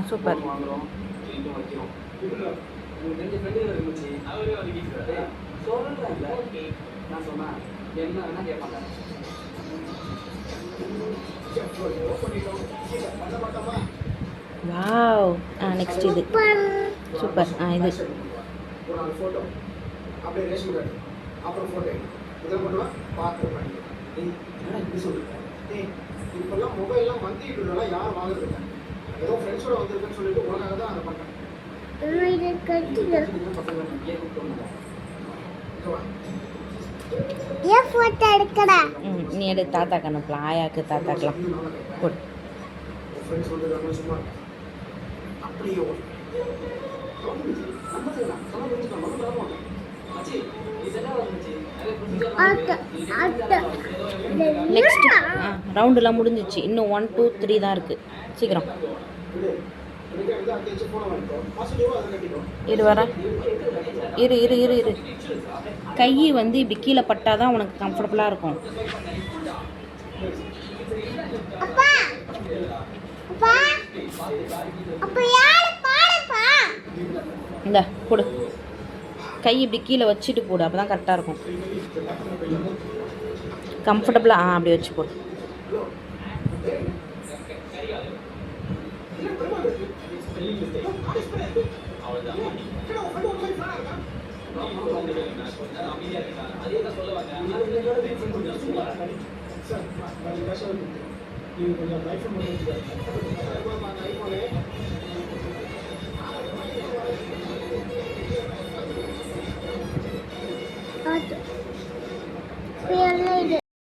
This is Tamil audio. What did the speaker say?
சூப்பர். வாவ். நெக்ஸ்ட் இது சூப்பர். இது அப்படியே ரேஷன் கார்டு அப்புறம் ஃபோட்டோ இதெல்லாம் பண்ணுவேன் பார்த்து பண்ணி என்ன இப்படி சொல்லிட்டேன். இப்போல்லாம் மொபைல்லாம் மந்திட்டுலாம் யாரும் வாங்குறது இல்லை. ஏதோ ஃப்ரெண்ட்ஸோட வந்திருக்குன்னு சொல்லிட்டு உனக்காக தான் அதை பண்ணேன். நீ எடு தாத்தாக்கு அனுப்பலாம். ஆயாக்கு தாத்தாக்கலாம் போடு. ஃப்ரெண்ட்ஸ் வந்து சும்மா அப்படியே நெக்ஸ்ட் ரவுண்டெலாம் முடிஞ்சிச்சு. இன்னும் 1 2 3 தான் இருக்குது. சீக்கிரம் இரு வர இரு இரு இரு இரு கை வந்து இப்படி கீழே பட்டால் தான் உனக்கு கம்ஃபர்டபுளாக இருக்கும். இந்த போடு. கை இப்படி கீழே வச்சுட்டு போடு. அப்போ தான் கரெக்டாக இருக்கும். கம்ஃபர்டபுளாக அப்படி வச்சு போடு.